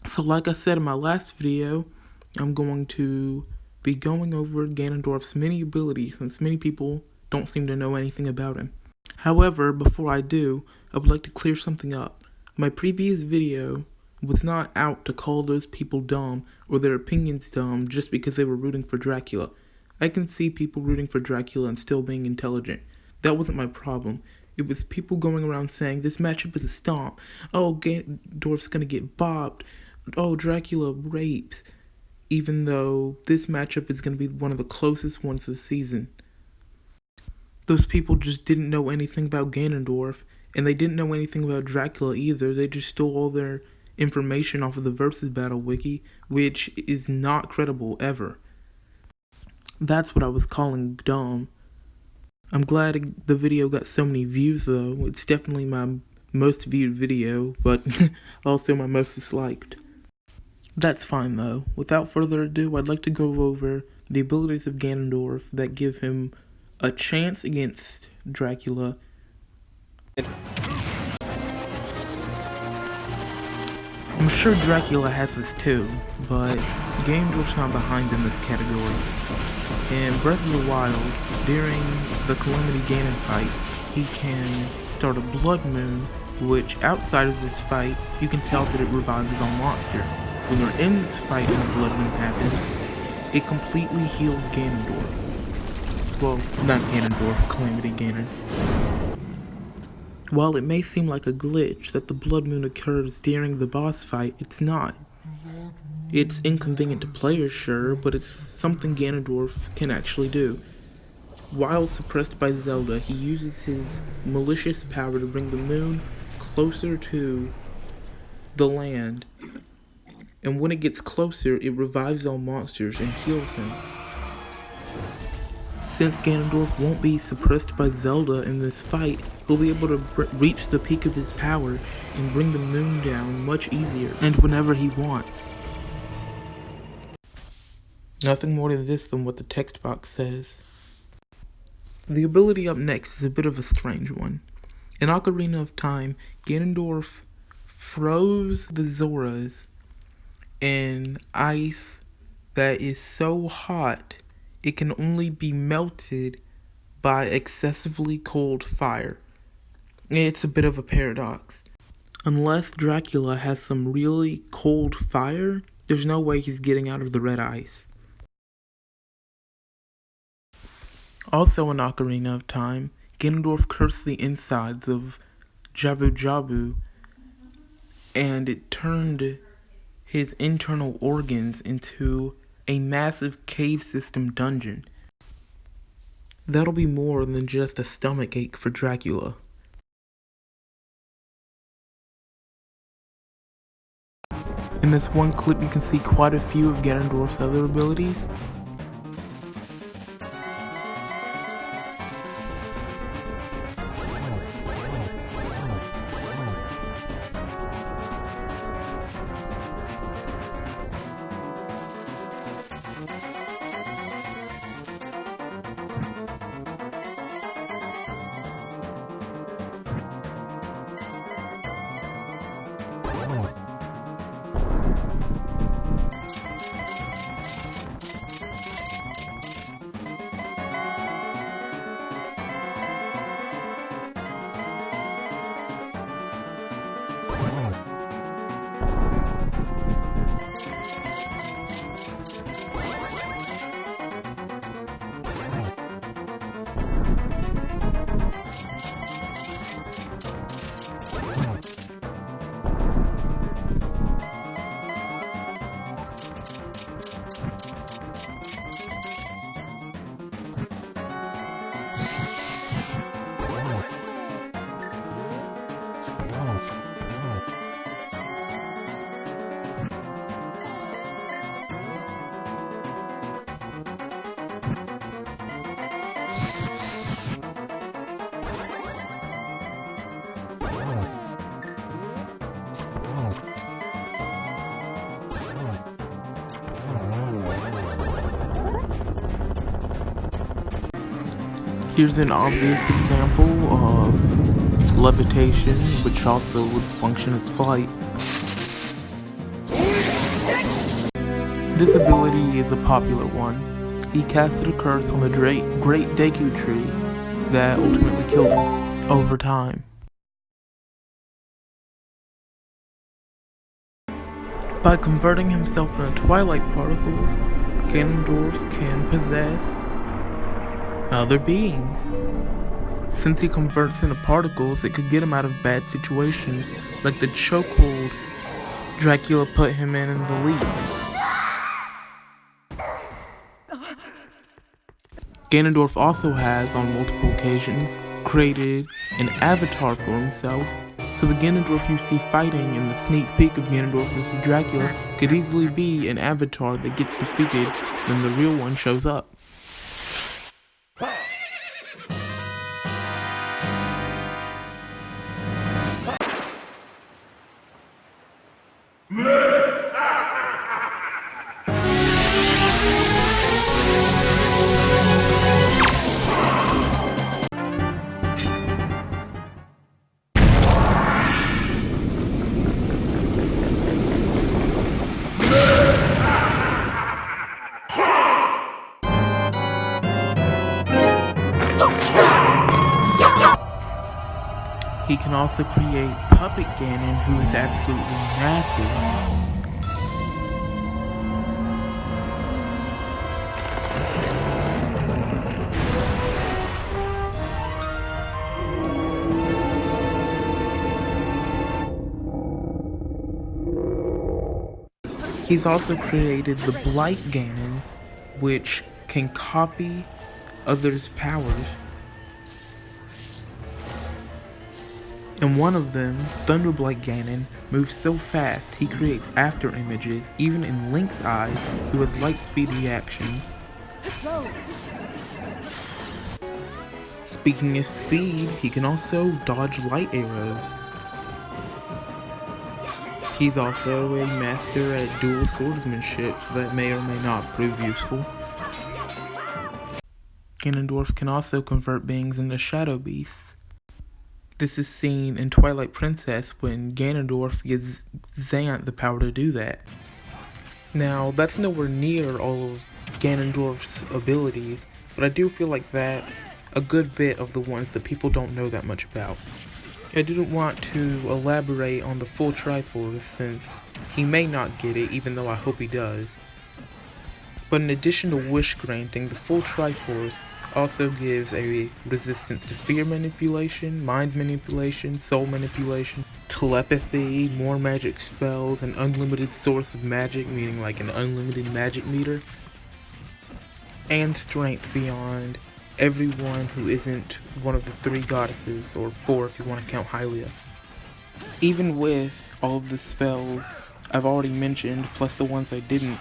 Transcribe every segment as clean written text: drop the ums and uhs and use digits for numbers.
So like I said in my last video, I'm going to be going over Ganondorf's many abilities since many people don't seem to know anything about him. However, before I do, I would like to clear something up. My previous video was not out to call those people dumb or their opinions dumb just because they were rooting for Dracula. I can see people rooting for Dracula and still being intelligent. That wasn't my problem. It was people going around saying, this matchup is a stomp. Oh, Ganondorf's gonna get bopped. Oh, Dracula rapes. Even though this matchup is gonna be one of the closest ones of the season. Those people just didn't know anything about Ganondorf, and they didn't know anything about Dracula either. They just stole all their information off of the Versus Battle wiki, which is not credible ever. That's what I was calling dumb. I'm glad the video got so many views though. It's definitely my most viewed video, but also my most disliked. That's fine though. Without further ado, I'd like to go over the abilities of Ganondorf that give him a chance against Dracula. I'm sure Dracula has this too, but Ganondorf's not behind in this category. In Breath of the Wild, during the Calamity Ganon fight, he can start a Blood Moon, which outside of this fight, you can tell that it revives all monsters. When you're in this fight and the Blood Moon happens, it completely heals Ganondorf. Well, not Ganondorf, Calamity Ganon. While it may seem like a glitch that the Blood Moon occurs during the boss fight, it's not. It's inconvenient to players, sure, but it's something Ganondorf can actually do. While suppressed by Zelda, he uses his malicious power to bring the moon closer to the land. And when it gets closer, it revives all monsters and heals him. Since Ganondorf won't be suppressed by Zelda in this fight, he'll be able to reach the peak of his power and bring the moon down much easier and whenever he wants. Nothing more to this than what the text box says. The ability up next is a bit of a strange one. In Ocarina of Time, Ganondorf froze the Zoras in ice that is so hot it can only be melted by excessively cold fire. It's a bit of a paradox. Unless Dracula has some really cold fire, there's no way he's getting out of the red ice. Also in Ocarina of Time, Ganondorf cursed the insides of Jabu Jabu, and it turned his internal organs into a massive cave system dungeon. That'll be more than just a stomach ache for Dracula. In this one clip you can see quite a few of Ganondorf's other abilities. Here's an obvious example of levitation, which also would function as flight. This ability is a popular one. He casted a curse on the great Deku tree that ultimately killed him over time. By converting himself into twilight particles, Ganondorf can possess other beings. Since he converts into particles, it could get him out of bad situations, like the chokehold Dracula put him in the leak. Ganondorf also has, on multiple occasions, created an avatar for himself, so the Ganondorf you see fighting in the sneak peek of Ganondorf vs Dracula could easily be an avatar that gets defeated when the real one shows up. He can also create Puppet Ganon, who is absolutely massive. He's also created the Blight Ganons, which can copy others' powers. And one of them, Thunderblade Ganon, moves so fast he creates after images, even in Link's eyes, who has light speed reactions. Speaking of speed, he can also dodge light arrows. He's also a master at dual swordsmanship, so that may or may not prove useful. Ganondorf can also convert beings into shadow beasts. This is seen in Twilight Princess when Ganondorf gives Zant the power to do that. Now, that's nowhere near all of Ganondorf's abilities, but I do feel like that's a good bit of the ones that people don't know that much about. I didn't want to elaborate on the full Triforce since he may not get it, even though I hope he does. But in addition to wish granting, the full Triforce also gives a resistance to fear manipulation, mind manipulation, soul manipulation, telepathy, more magic spells, an unlimited source of magic, meaning like an unlimited magic meter, and strength beyond everyone who isn't one of the 3 goddesses, or 4 if you want to count Hylia. Even with all of the spells I've already mentioned, plus the ones I didn't,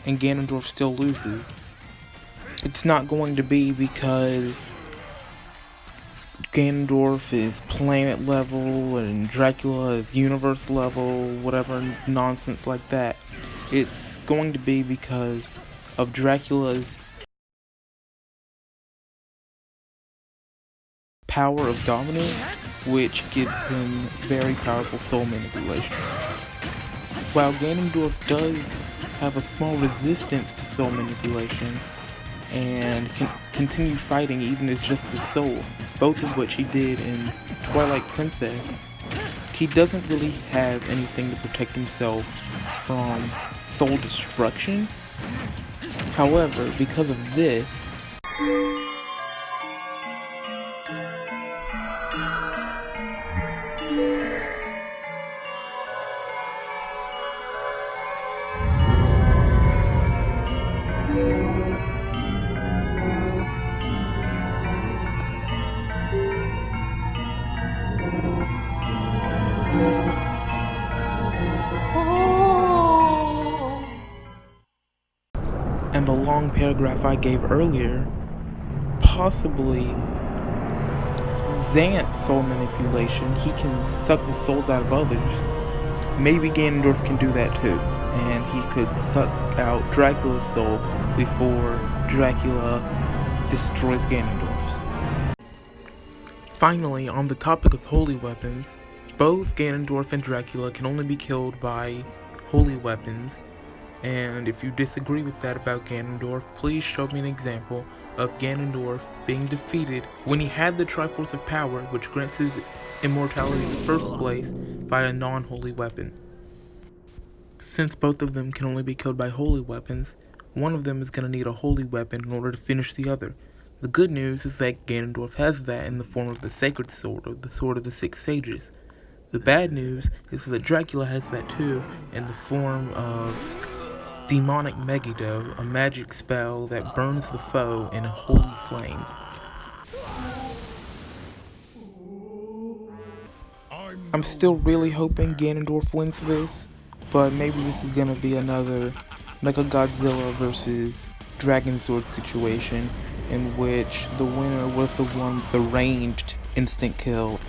and Ganondorf still loses, it's not going to be because Ganondorf is planet level and Dracula is universe level, whatever nonsense like that. It's going to be because of Dracula's power of dominance, which gives him very powerful soul manipulation. While Ganondorf does have a small resistance to soul manipulation, and can continue fighting even as just his soul, both of which he did in Twilight Princess, he doesn't really have anything to protect himself from soul destruction. However, because of this, and the long paragraph I gave earlier, possibly Zant's soul manipulation, he can suck the souls out of others. Maybe Ganondorf can do that too, and he could suck out Dracula's soul before Dracula destroys Ganondorf's. Finally, on the topic of holy weapons, both Ganondorf and Dracula can only be killed by holy weapons, And if you disagree with that about Ganondorf, please show me an example of Ganondorf being defeated when he had the Triforce of Power, which grants his immortality in the first place, by a non-holy weapon. Since both of them can only be killed by holy weapons, one of them is going to need a holy weapon in order to finish the other. The good news is that Ganondorf has that in the form of the Sacred Sword, or the Sword of the Six Sages. The bad news is that Dracula has that too, in the form of Demonic Megiddo, a magic spell that burns the foe in holy flames. I'm still really hoping Ganondorf wins this, but maybe this is gonna be another Mechagodzilla versus Dragon Sword situation in which the winner was the one with the ranged instant kill